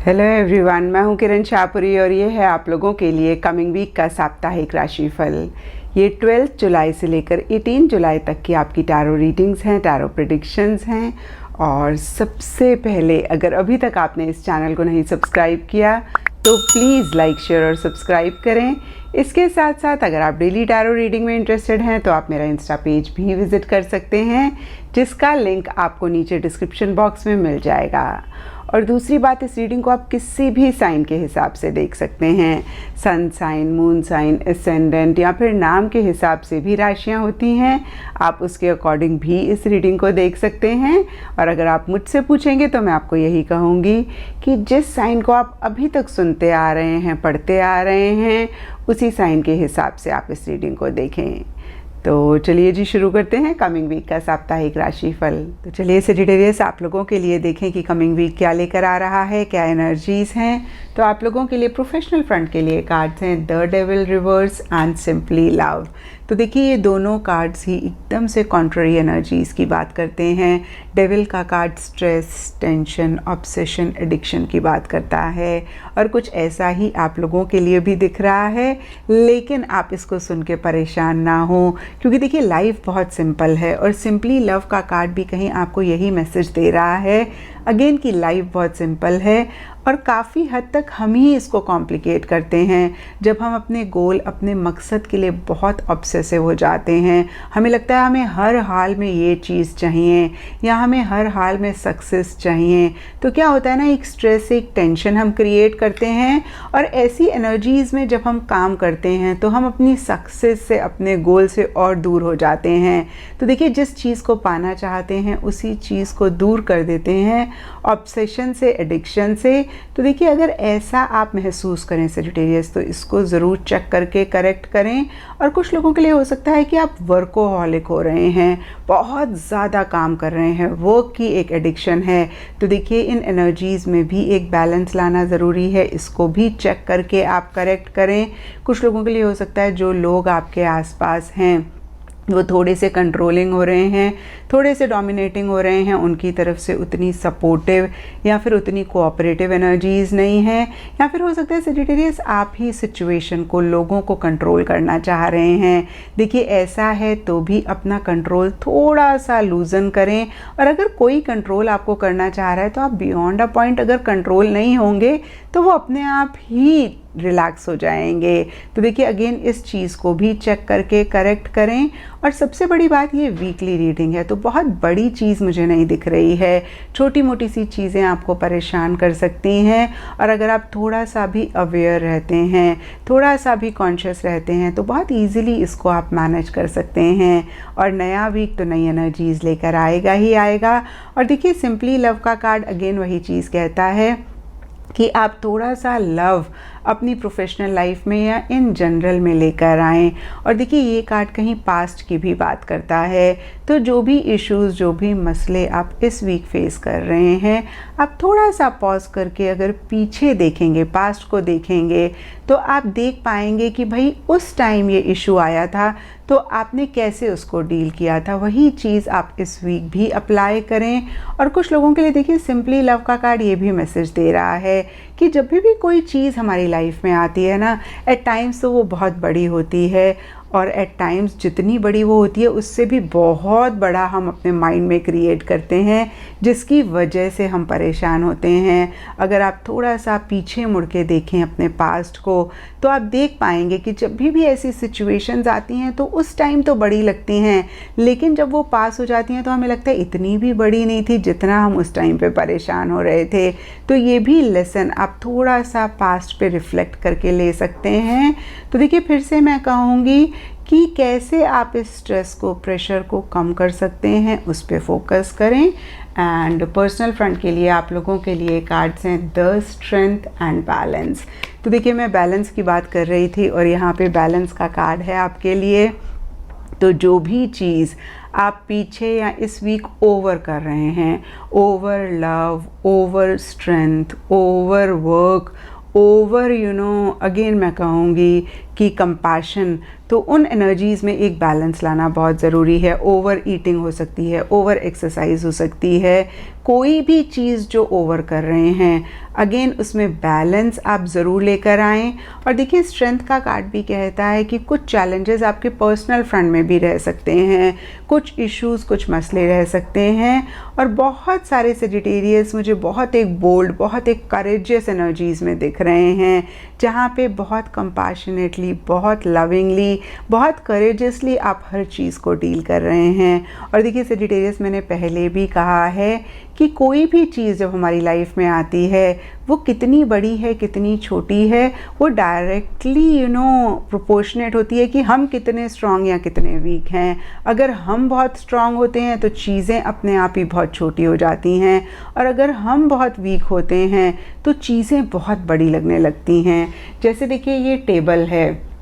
Hello everyone, मैं हूं किरण शाहपुरी और ये है आप लोगों के लिए कमिंग वीक का साप्ताहिक राशिफल। ये 12 जुलाई से लेकर 18 जुलाई तक की आपकी टैरो रीडिंग्स हैं, टैरो प्रेडिक्शंस हैं। और सबसे पहले, अगर अभी तक आपने इस चैनल को नहीं सब्सक्राइब किया तो प्लीज़ लाइक, शेयर और सब्सक्राइब करें। इसके साथ साथ अगर आप डेली टैरो रीडिंग में इंटरेस्टेड हैं तो आप मेरा इंस्टा पेज भी विज़िट कर सकते हैं, जिसका लिंक आपको नीचे डिस्क्रिप्शन बॉक्स में मिल जाएगा। और दूसरी बात, इस रीडिंग को आप किसी भी साइन के हिसाब से देख सकते हैं। Sun sign, moon sign, ascendant या फिर नाम के हिसाब से भी राशियां होती हैं। आप उसके अकॉर्डिंग भी इस रीडिंग को देख सकते हैं। और अगर आप मुझसे पूछेंगे तो मैं आपको यही कहूँगी कि जिस साइन को आप अभी तक सुनते आ रहे हैं, पढ़ते आ रहे हैं, उसी साइन के हिसाब से आप इस रीडिंग को देखें। तो चलिए जी, शुरू करते हैं कमिंग वीक का साप्ताहिक राशिफल। तो चलिए सेजिटेरियस, आप लोगों के लिए देखें कि कमिंग वीक क्या लेकर आ रहा है, क्या एनर्जीज हैं। तो आप लोगों के लिए प्रोफेशनल फ्रंट के लिए कार्ड्स हैं the devil reverse and simply love. तो देखिए, ये दोनों कार्ड्स ही एकदम से कॉन्ट्ररी एनर्जीज की बात करते हैं। डेविल का card stress, tension, obsession, addiction की बात करता है और कुछ ऐसा ही आप लोगों के लिए भी दिख रहा है। लेकिन आप इसको सुन के परेशान ना हो, क्योंकि देखिए लाइफ बहुत सिंपल है और सिंपली लव का कार्ड भी कहीं आपको यही मैसेज दे रहा है अगेन कि लाइफ बहुत सिंपल है। और काफ़ी हद तक हम ही इसको कॉम्प्लिकेट करते हैं जब हम अपने गोल, अपने मकसद के लिए बहुत ऑब्सेसिव हो जाते हैं। हमें लगता है हमें हर हाल में ये चीज़ चाहिए या हमें हर हाल में सक्सेस चाहिए। तो क्या होता है ना, एक स्ट्रेस, एक टेंशन हम क्रिएट करते हैं। और ऐसी एनर्जीज़ में जब हम काम करते हैं तो हम अपनी सक्सेस से, अपने गोल से और दूर हो जाते हैं। तो देखिए, जिस चीज़ को पाना चाहते हैं उसी चीज़ को दूर कर देते हैं, ऑब्सेशन से, एडिक्शन से। तो देखिए, अगर ऐसा आप महसूस करें सेजिटेरियस, तो इसको ज़रूर चेक करके करेक्ट करें। और कुछ लोगों के लिए हो सकता है कि आप वर्कोहॉलिक हो रहे हैं, बहुत ज़्यादा काम कर रहे हैं, वर्क की एक एडिक्शन है। तो देखिए, इन एनर्जीज़ में भी एक बैलेंस लाना ज़रूरी है, इसको भी चेक करके आप करेक्ट करें। कुछ लोगों के लिए हो सकता है जो लोग आपके आसपास हैं वो थोड़े से कंट्रोलिंग हो रहे हैं, थोड़े से डोमिनेटिंग हो रहे हैं, उनकी तरफ से उतनी सपोर्टिव या फिर उतनी कोऑपरेटिव एनर्जीज़ नहीं है। या फिर हो सकता है सेजिटेरियस, आप ही सिचुएशन को, लोगों को कंट्रोल करना चाह रहे हैं। देखिए, ऐसा है तो भी अपना कंट्रोल थोड़ा सा लूजन करें। और अगर कोई कंट्रोल आपको करना चाह रहा है तो आप बियॉन्ड अ पॉइंट अगर कंट्रोल नहीं होंगे तो वो अपने आप ही रिलैक्स हो जाएंगे। तो देखिए, अगेन इस चीज़ को भी चेक करके करेक्ट करें। और सबसे बड़ी बात, ये वीकली रीडिंग है तो बहुत बड़ी चीज़ मुझे नहीं दिख रही है। छोटी मोटी सी चीज़ें आपको परेशान कर सकती हैं। और अगर आप थोड़ा सा भी अवेयर रहते हैं, थोड़ा सा भी कॉन्शियस रहते हैं तो बहुत ईजिली इसको आप मैनेज कर सकते हैं। और नया वीक तो नई एनर्जीज़ लेकर आएगा ही आएगा। और देखिए, सिंपली लव का कार्ड अगेन वही चीज़ कहता है कि आप थोड़ा सा लव अपनी प्रोफेशनल लाइफ में या इन जनरल में लेकर आएँ। और देखिए, ये कार्ड कहीं पास्ट की भी बात करता है। तो जो भी इश्यूज़, जो भी मसले आप इस वीक फेस कर रहे हैं, आप थोड़ा सा पॉज करके अगर पीछे देखेंगे, पास्ट को देखेंगे, तो आप देख पाएंगे कि भाई उस टाइम ये इशू आया था तो आपने कैसे उसको डील किया था। वही चीज़ आप इस वीक भी अप्लाई करें। और कुछ लोगों के लिए देखिए, सिंपली लव का कार्ड ये भी मैसेज दे रहा है कि जब भी कोई चीज़ हमारी लाइफ में आती है ना, एट टाइम्स तो वो बहुत बड़ी होती है और एट टाइम्स जितनी बड़ी वो होती है उससे भी बहुत बड़ा हम अपने माइंड में क्रिएट करते हैं, जिसकी वजह से हम परेशान होते हैं। अगर आप थोड़ा सा पीछे मुड़ के देखें अपने पास्ट को तो आप देख पाएंगे कि जब भी ऐसी सिचुएशंस आती हैं तो उस टाइम तो बड़ी लगती हैं, लेकिन जब वो पास हो जाती हैं तो हमें लगता है इतनी भी बड़ी नहीं थी जितना हम उस टाइम पे परेशान हो रहे थे। तो ये भी लेसन आप थोड़ा सा पास्ट पे रिफ्लेक्ट करके ले सकते हैं। तो देखिए, फिर से मैं कहूँगी कि कैसे आप इस स्ट्रेस को, प्रेशर को कम कर सकते हैं, उस पर फोकस करें। एंड पर्सनल फ्रंट के लिए आप लोगों के लिए कार्ड्स हैं द स्ट्रेंथ एंड बैलेंस। तो देखिए, मैं बैलेंस की बात कर रही थी और यहाँ पे बैलेंस का कार्ड है आपके लिए। तो जो भी चीज़ आप पीछे या इस वीक ओवर कर रहे हैं, over love, over strength, over work, over again मैं कहूँगी की कंपैशन, तो उन एनर्जीज़ में एक बैलेंस लाना बहुत ज़रूरी है। ओवर ईटिंग हो सकती है, ओवर एक्सरसाइज हो सकती है, कोई भी चीज़ जो ओवर कर रहे हैं, अगेन उसमें बैलेंस आप ज़रूर लेकर आएँ। और देखिए स्ट्रेंथ का कार्ड भी कहता है कि कुछ चैलेंजेस आपके पर्सनल फ्रंट में भी रह सकते हैं, कुछ इश्यूज़, कुछ मसले रह सकते हैं। और बहुत सारे सेजिटेरियस मुझे बहुत एक बोल्ड, बहुत एक करेजियस एनर्जीज़ में दिख रहे हैं, जहाँ पे बहुत कंपैशनेटली, बहुत लविंगली, बहुत करेजियसली आप हर चीज़ को डील कर रहे हैं। और देखिए सेजिटेरियस, मैंने पहले भी कहा है कि कोई भी चीज़ जब हमारी लाइफ में आती है, वो कितनी बड़ी है, कितनी छोटी है, वो डायरेक्टली प्रोपोर्शनेट होती है कि हम कितने स्ट्रांग या कितने वीक हैं। अगर हम बहुत स्ट्रांग होते हैं तो चीज़ें अपने आप ही बहुत छोटी हो जाती हैं, और अगर हम बहुत वीक होते हैं तो चीज़ें बहुत बड़ी लगने लगती हैं। जैसे देखिए ये टेबल है,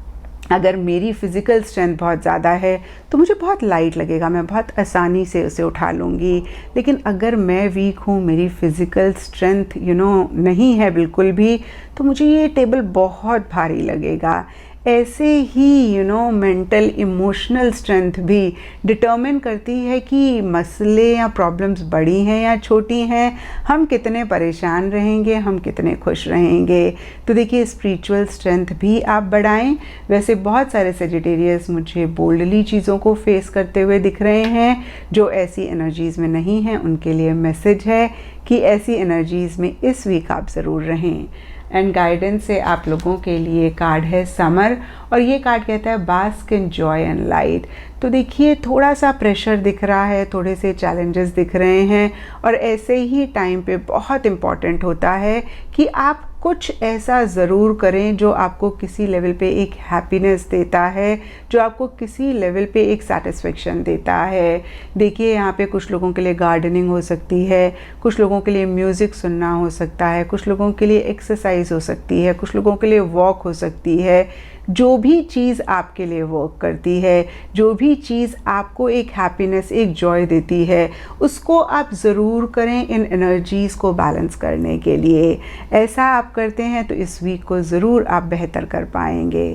अगर मेरी फ़िज़िकल स्ट्रेंथ बहुत ज़्यादा है तो मुझे बहुत लाइट लगेगा, मैं बहुत आसानी से उसे उठा लूँगी। लेकिन अगर मैं वीक हूँ, मेरी फ़िज़िकल स्ट्रेंथ नहीं है बिल्कुल भी, तो मुझे ये टेबल बहुत भारी लगेगा। ऐसे ही मेंटल इमोशनल स्ट्रेंथ भी डिटर्मिन करती है कि मसले या प्रॉब्लम्स बड़ी हैं या छोटी हैं, हम कितने परेशान रहेंगे, हम कितने खुश रहेंगे। तो देखिए स्पिरिचुअल स्ट्रेंथ भी आप बढ़ाएं। वैसे बहुत सारे सेजिटेरियस मुझे बोल्डली चीज़ों को फेस करते हुए दिख रहे हैं। जो ऐसी एनर्जीज़ में नहीं हैं उनके लिए मैसेज है कि ऐसी एनर्जीज़ में इस वीक आप ज़रूर रहें। एंड गाइडेंस से आप लोगों के लिए कार्ड है समर, और ये कार्ड कहता है bask in joy and light. तो देखिए थोड़ा सा प्रेशर दिख रहा है, थोड़े से चैलेंजेस दिख रहे हैं, और ऐसे ही टाइम पे बहुत इम्पॉर्टेंट होता है कि आप कुछ ऐसा ज़रूर करें जो आपको किसी लेवल पे एक हैप्पीनेस देता है, जो आपको किसी लेवल पे एक सेटिस्फेक्शन देता है। देखिए यहाँ पे कुछ लोगों के लिए गार्डनिंग हो सकती है, कुछ लोगों के लिए म्यूज़िक सुनना हो सकता है, कुछ लोगों के लिए एक्सरसाइज हो सकती है, कुछ लोगों के लिए वॉक हो सकती है। जो भी चीज़ आपके लिए वर्क करती है, जो भी चीज़ आपको एक हैप्पीनेस, एक जॉय देती है, उसको आप ज़रूर करें इन एनर्जीज़ को बैलेंस करने के लिए। ऐसा आप करते हैं तो इस वीक को ज़रूर आप बेहतर कर पाएंगे।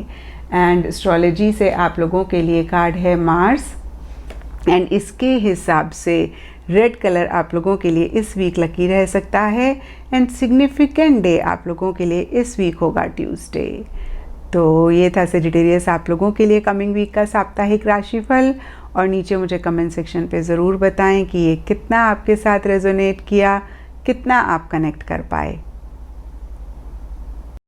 एंड एस्ट्रोलॉजी से आप लोगों के लिए कार्ड है मार्स, एंड इसके हिसाब से रेड कलर आप लोगों के लिए इस वीक लकी रह सकता है। एंड सिग्निफिकेंट डे आप लोगों के लिए इस वीक होगा ट्यूसडे। तो ये था सेजिटेरियस आप लोगों के लिए कमिंग वीक का साप्ताहिक राशिफल। और नीचे मुझे कमेंट सेक्शन पे ज़रूर बताएं कि ये कितना आपके साथ रेजोनेट किया, कितना आप कनेक्ट कर पाए।